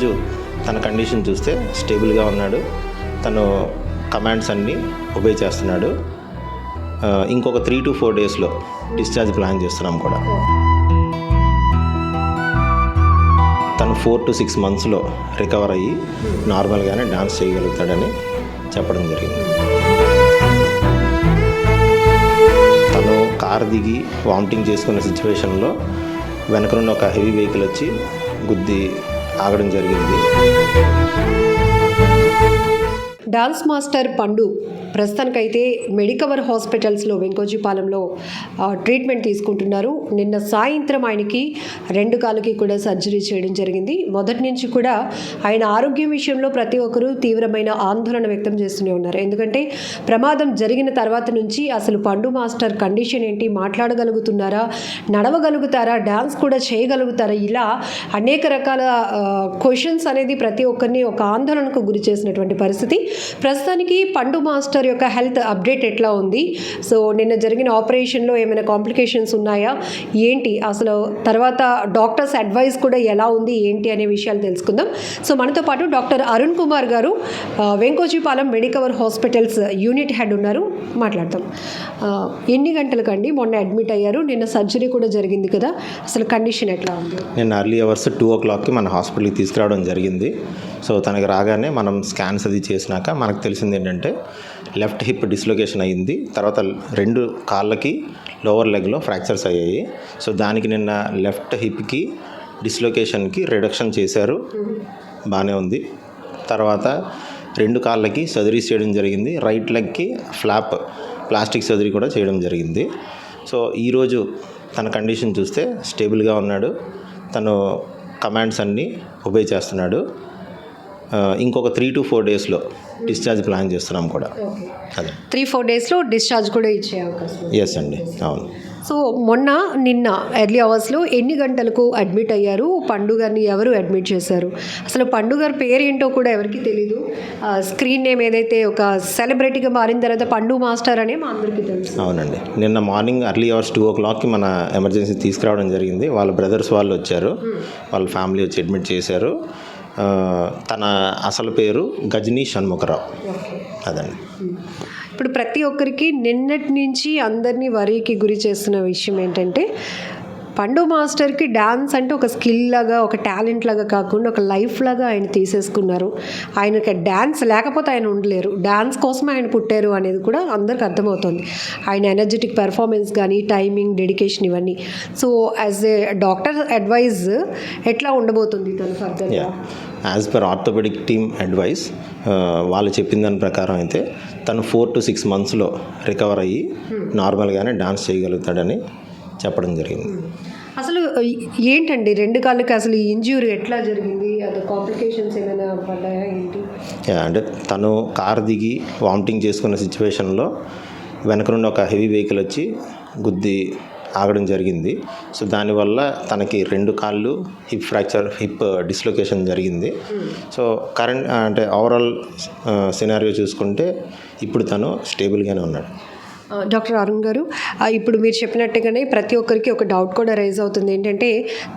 ఈరోజు తన కండిషన్ చూస్తే స్టేబుల్గా ఉన్నాడు. తను కమాండ్స్ అన్నీ ఒబే చేస్తున్నాడు. ఇంకొక 3 to 4 డేస్లో డిశ్చార్జ్ ప్లాన్ చేస్తున్నాం కూడా. తను 4 to 6 మంత్స్లో రికవర్ అయ్యి నార్మల్గానే డాన్స్ చేయగలుగుతాడని చెప్పడం జరిగింది. తను కార్ దిగి వామిటింగ్ చేసుకున్న సిచ్యువేషన్లో వెనక నుండి ఒక హెవీ వెహికల్ వచ్చి గుద్ది ఆగడం జరిగింది. డాన్స్ మాస్టర్ పండు ప్రస్తుతానికైతే మెడికవర్ హాస్పిటల్స్లో వెంకోజీపాలెంలో ట్రీట్మెంట్ తీసుకుంటున్నారు. నిన్న సాయంత్రం ఆయనకి 2 కాళ్ళకి కూడా సర్జరీ చేయడం జరిగింది. మొదటి నుంచి కూడా ఆయన ఆరోగ్యం విషయంలో ప్రతి ఒక్కరూ తీవ్రమైన ఆందోళన వ్యక్తం చేస్తూనే ఉన్నారు. ఎందుకంటే ప్రమాదం జరిగిన తర్వాత నుంచి అసలు పండు మాస్టర్ కండిషన్ ఏంటి, మాట్లాడగలుగుతున్నారా, నడవగలుగుతారా, డాన్స్ కూడా చేయగలుగుతారా, ఇలా అనేక రకాల క్వశ్చన్స్ అనేది ప్రతి ఒక్కరిని ఒక ఆందోళనకు గురి చేసినటువంటి పరిస్థితి. ప్రస్తుతానికి పండు మాస్టర్ యొక్క హెల్త్ అప్డేట్ ఎట్లా ఉంది, సో నిన్న జరిగిన ఆపరేషన్లో ఏమైనా కాంప్లికేషన్స్ ఉన్నాయా ఏంటి, అసలు తర్వాత డాక్టర్స్ అడ్వైస్ కూడా ఎలా ఉంది ఏంటి అనే విషయాలు తెలుసుకుందాం. సో మనతో పాటు డాక్టర్ అరుణ్ కుమార్ గారు Venkojipalem Medicover hospitals unit head ఉన్నారు, మాట్లాడతాం. ఎన్ని గంటలకండి మొన్న అడ్మిట్ అయ్యారు? నిన్న సర్జరీ కూడా జరిగింది కదా, అసలు కండిషన్ ఎట్లా ఉంది? నిన్న ఎర్లీ అవర్స్ 2 o'clockకి మన హాస్పిటల్కి తీసుకురావడం జరిగింది. సో తనకి రాగానే మనం స్కాన్స్ అది చేసినాక మనకు తెలిసింది ఏంటంటే లెఫ్ట్ హిప్ డిస్లొకేషన్ అయ్యింది. తర్వాత 2 కాళ్ళకి లోవర్ లెగ్లో ఫ్రాక్చర్స్ అయ్యాయి. సో దానికి నిన్న లెఫ్ట్ హిప్కి డిస్లొకేషన్కి రిడక్షన్ చేశారు, బాగానే ఉంది. తర్వాత 2 కాళ్ళకి సర్జరీస్ చేయడం జరిగింది. రైట్ లెగ్కి ప్లాస్టిక్ సర్జరీ కూడా చేయడం జరిగింది. సో ఈరోజు తన కండిషన్ చూస్తే స్టేబుల్గా ఉన్నాడు. తను కమాండ్స్ అన్నీ ఒబే చేస్తున్నాడు. ఇంకొక 3 to 4 డేస్లో డిశ్చార్జ్ ప్లాన్ చేస్తున్నాం కూడా. అదే 3-4 డేస్లో డిశ్చార్జ్ కూడా ఇచ్చే అవకాశం? ఎస్ అండి, అవును. సో నిన్న ఎర్లీ అవర్స్లో ఎన్ని గంటలకు అడ్మిట్ అయ్యారు? పండు గారిని ఎవరు అడ్మిట్ చేశారు? అసలు పండు గారి పేరు ఏంటో కూడా ఎవరికి తెలీదు. స్క్రీన్ నేమ్ ఏదైతే ఒక సెలబ్రిటీగా మారిన తర్వాత పండు మాస్టర్ అనే మా అందరికీ తెలుసు. అవునండి, నిన్న మార్నింగ్ ఎర్లీ అవర్స్ 2 o'clockకి మన ఎమర్జెన్సీ తీసుకురావడం జరిగింది. వాళ్ళ బ్రదర్స్ వాళ్ళు వచ్చారు, వాళ్ళ ఫ్యామిలీ వచ్చి అడ్మిట్ చేశారు. తన అసలు పేరు గజనీ షణ్ముఖరావు. అదండి. ఇప్పుడు ప్రతి ఒక్కరికి నిన్నటి నుంచి అందరినీ వరికి గురి చేస్తున్న విషయం ఏంటంటే, పండు మాస్టర్కి డాన్స్ అంటే ఒక స్కిల్ లాగా, ఒక టాలెంట్ లాగా కాకుండా ఒక లైఫ్ లాగా ఆయన తీసేసుకున్నారు. ఆయనకి డాన్స్ లేకపోతే ఆయన ఉండలేరు, డాన్స్ కోసం ఆయన పుట్టారు అనేది కూడా అందరికి అర్థమవుతుంది. ఆయన ఎనర్జెటిక్ పెర్ఫార్మెన్స్ కానీ, టైమింగ్, డెడికేషన్, ఇవన్నీ. So as a doctor advise ఎట్లా ఉండబోతుంది తను ఫర్దర్గా? As per orthopaedic team advice, వాళ్ళు చెప్పిన దాని ప్రకారం అయితే తను 4 to 6 మంత్స్లో రికవర్ అయ్యి నార్మల్గానే డాన్స్ చేయగలుగుతాడని చెప్పడం జరిగింది. అసలు ఏంటండి 2 కాళ్ళకి అసలు ఈ ఇంజ్యూరీ ఎట్లా జరిగింది? అది కాంప్లికేషన్స్ ఏమైనా పడ్డాయా ఏంటి? అంటే తను కార్ దిగి వామిటింగ్ చేసుకున్న సిచ్యువేషన్లో వెనక నుండి ఒక హెవీ వెహికల్ వచ్చి గుద్ది ఆగడం జరిగింది. సో దానివల్ల తనకి 2 కాళ్ళు హిప్ డిస్లొకేషన్ జరిగింది. సో అంటే ఓవరాల్ సినారియో చూసుకుంటే ఇప్పుడు తను స్టేబుల్గానే ఉన్నాడు. డాక్టర్ అరుణ్ గారు, ఇప్పుడు మీరు చెప్పినట్టుగానే ప్రతి ఒక్కరికి ఒక డౌట్ కూడా రైజ్ అవుతుంది. ఏంటంటే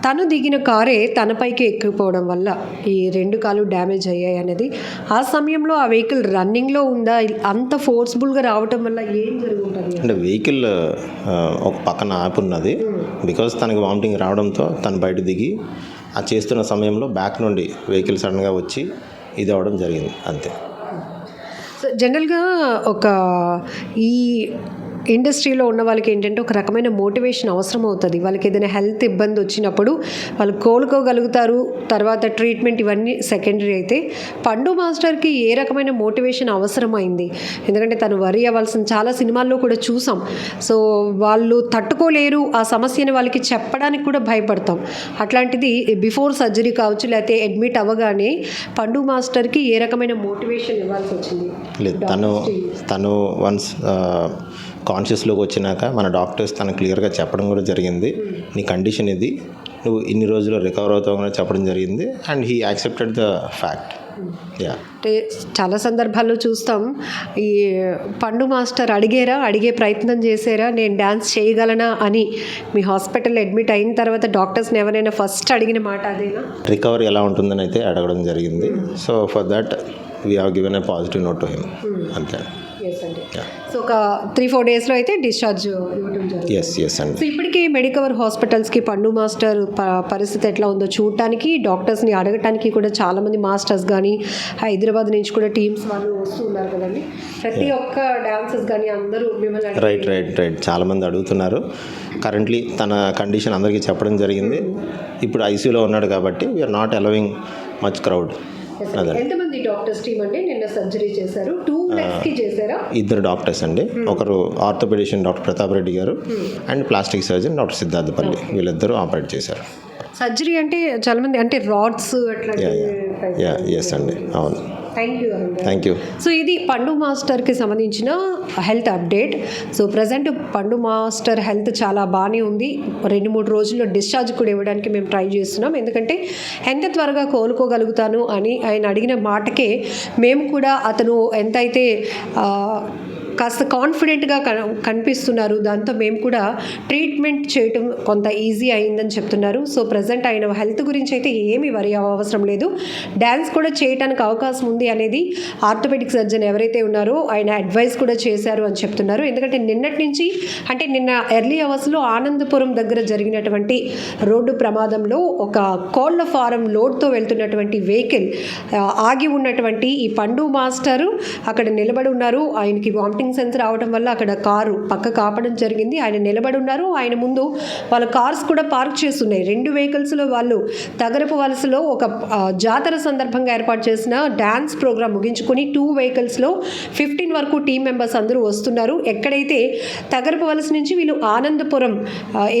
తను దిగిన కారే తనపైకి ఎక్కిపోవడం వల్ల ఈ 2 కాళ్ళు డ్యామేజ్ అయ్యాయి అనేది. ఆ సమయంలో ఆ వెహికల్ రన్నింగ్లో ఉందా? అంత ఫోర్స్ఫుల్గా రావటం వల్ల ఏం జరుగుతుంది? అంటే వెహికల్ ఒక పక్కన ఆపున్నది. బికాజ్ తనకి వామిటింగ్ రావడంతో తను బయట దిగి ఆ చేస్తున్న సమయంలో బ్యాక్ నుండి వెహికల్ సడన్గా వచ్చి ఇది అవ్వడం జరిగింది, అంతే. సో జనరల్గా ఈ ఇండస్ట్రీలో ఉన్న వాళ్ళకి ఏంటంటే ఒక రకమైన మోటివేషన్ అవసరం అవుతుంది. వాళ్ళకి ఏదైనా హెల్త్ ఇబ్బంది వచ్చినప్పుడు వాళ్ళు కోలుకోగలుగుతారు, తర్వాత ట్రీట్మెంట్, ఇవన్నీ సెకండరీ. అయితే పండు మాస్టర్కి ఏ రకమైన మోటివేషన్ అవసరమైంది? ఎందుకంటే తను వరి అవ్వాల్సిన చాలా సినిమాల్లో కూడా చూసాం. సో వాళ్ళు తట్టుకోలేరు ఆ సమస్యని, వాళ్ళకి చెప్పడానికి కూడా భయపడతాం. అట్లాంటిది బిఫోర్ సర్జరీ కావచ్చు, లేకపోతే అడ్మిట్ అవ్వగానే పండు మాస్టర్కి ఏ రకమైన మోటివేషన్ ఇవ్వాల్సి వచ్చింది? లేదు, తను వన్స్ కాన్షియస్లోకి వచ్చినాక మన డాక్టర్స్ తను క్లియర్గా చెప్పడం కూడా జరిగింది. నీ కండిషన్ ఇది, నువ్వు ఇన్ని రోజుల్లో రికవర్ అవుతావు అని చెప్పడం జరిగింది. And he accepted the fact. Yeah. అంటే చాలా సందర్భాల్లో చూస్తాం, ఈ పండు మాస్టర్ అడిగే ప్రయత్నం చేశారా నేను డ్యాన్స్ చేయగలనా అని? మీ హాస్పిటల్ అడ్మిట్ అయిన తర్వాత డాక్టర్స్ని ఎవరైనా ఫస్ట్ అడిగిన మాట అదేనా? రికవరీ ఎలా ఉంటుందని అయితే అడగడం జరిగింది. So for that we have given a positive note to him. అంతే. ఎస్ అండి. సో ఒక 3-4 డేస్లో అయితే డిశ్చార్జ్ ఇవ్వడం జరిగింది. ఎస్ అండి. సో ఇప్పటికీ మెడికవర్ హాస్పిటల్స్కి పండు మాస్టర్ పరిస్థితి ఎట్లా ఉందో చూడటానికి, డాక్టర్స్ని అడగటానికి కూడా చాలామంది మాస్టర్స్ కానీ హైదరాబాద్ నుంచి కూడా టీమ్స్ వాళ్ళు వస్తూ ఉన్నారు కదండి. ప్రతి ఒక్క డాన్సర్స్ కానీ అందరూ మిమ్మల్ని రైట్ చాలామంది అడుగుతున్నారు. కరెంట్లీ తన కండిషన్ అందరికీ చెప్పడం జరిగింది. ఇప్పుడు ఐసీయూలో ఉన్నాడు కాబట్టి we are not allowing much crowd. ఎంతమంది డాక్టర్స్ టీమ్ అంటే నిన్న సర్జరీ చేశారు? 2 లెగ్స్కి చేశారా? 2 డాక్టర్స్ అండి. ఒకరు ఆర్థోపెడిషియన్ డాక్టర్ ప్రతాప్ రెడ్డి గారు అండ్ ప్లాస్టిక్ సర్జన్ డాక్టర్ సిద్ధార్థపల్లి, వీళ్ళిద్దరూ ఆపరేట్ చేశారు. సర్జరీ అంటే చాలామంది అంటే రాడ్స్ అట్లా. ఎస్ అండి, అవును. Thank you. సో ఇది పండు మాస్టర్కి సంబంధించిన హెల్త్ అప్డేట్. సో ప్రజెంట్ పండు మాస్టర్ హెల్త్ చాలా బాగానే ఉంది. 2-3 రోజుల్లో డిశ్చార్జ్ కూడా ఇవ్వడానికి మేము ట్రై చేస్తున్నాం. ఎందుకంటే ఎంత త్వరగా కోలుకోగలుగుతాను అని ఆయన అడిగిన మాటకే మేము కూడా అతను ఎంతైతే కాస్త కాన్ఫిడెంట్గా కనిపిస్తున్నారు, దాంతో మేము కూడా ట్రీట్మెంట్ చేయటం కొంత ఈజీ అయిందని చెప్తున్నారు. సో ప్రజెంట్ ఆయన హెల్త్ గురించి అయితే ఏమీ వరి అవసరం లేదు. డ్యాన్స్ కూడా చేయడానికి అవకాశం ఉంది అనేది ఆర్థోపెడిక్ సర్జన్ ఎవరైతే ఉన్నారో ఆయన అడ్వైస్ కూడా చేశారు అని చెప్తున్నారు. ఎందుకంటే నిన్నటి నుంచి అంటే నిన్న ఎర్లీ అవర్స్లో ఆనందపురం దగ్గర జరిగినటువంటి రోడ్డు ప్రమాదంలో ఒక కోళ్ల ఫారం లోడ్తో వెళ్తున్నటువంటి వెహికల్ ఆగి ఉన్నటువంటి ఈ పండు మాస్టరు అక్కడ నిలబడి ఉన్నారు. ఆయనకి వామిటింగ్ సెన్స్ రావడం వల్ల అక్కడ కారు పక్క కాపడం జరిగింది. ఆయన నిలబడి ఉన్నారు. ఆయన ముందు వాళ్ళ కార్స్ కూడా పార్క్ చేస్తున్నాయి. 2 వెహికల్స్లో వాళ్ళు తగరపు వలసలో ఒక జాతర సందర్భంగా ఏర్పాటు చేసిన డ్యాన్స్ ప్రోగ్రామ్ ముగించుకొని 2 వెహికల్స్లో 15 వరకు టీం మెంబర్స్ అందరూ వస్తున్నారు. ఎక్కడైతే తగరపు వలస నుంచి వీళ్ళు ఆనందపురం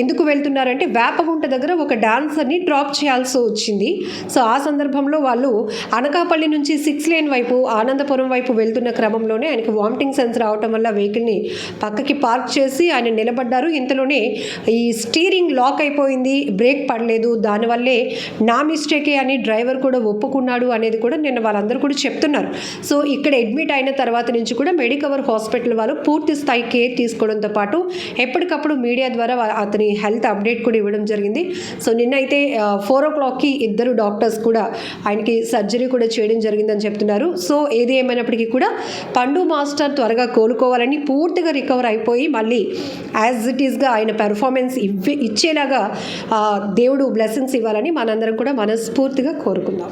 ఎందుకు వెళ్తున్నారంటే వేపగుంట దగ్గర ఒక డాన్సర్ని డ్రాప్ చేయాల్సి వచ్చింది. సో ఆ సందర్భంలో వాళ్ళు అనకాపల్లి నుంచి 6 లేన్ వైపు ఆనందపురం వైపు వెళ్తున్న క్రమంలోనే ఆయనకు వామిటింగ్ సెన్స్ రావడం వల్ల వెహికల్ని పక్కకి పార్క్ చేసి ఆయన నిలబడ్డారు. ఇంతలోనే ఈ స్టీరింగ్ లాక్ అయిపోయింది, బ్రేక్ పడలేదు, దానివల్లే నా మిస్టేకే అని డ్రైవర్ కూడా ఒప్పుకున్నాడు అనేది కూడా నిన్న వాళ్ళందరూ కూడా చెప్తున్నారు. సో ఇక్కడ అడ్మిట్ అయిన తర్వాత నుంచి కూడా మెడికవర్ హాస్పిటల్ వాళ్ళు పూర్తి స్థాయి కేర్ తీసుకోవడంతో పాటు ఎప్పటికప్పుడు మీడియా ద్వారా అతని హెల్త్ అప్డేట్ కూడా ఇవ్వడం జరిగింది. సో నిన్నైతే 4 o'clockకి 2 డాక్టర్స్ కూడా ఆయనకి సర్జరీ కూడా చేయడం జరిగిందని చెప్తున్నారు. సో ఏది ఏమైనప్పటికీ కూడా పండు మాస్టర్ త్వరగా కోలుకోవాలని, పూర్తిగా రికవర్ అయిపోయి మళ్ళీ యాజ్ ఇట్ ఈస్గా ఆయన పెర్ఫార్మెన్స్ ఇచ్చేలాగా దేవుడు బ్లెస్సింగ్స్ ఇవ్వాలని మనందరం కూడా మనస్ఫూర్తిగా కోరుకుందాం.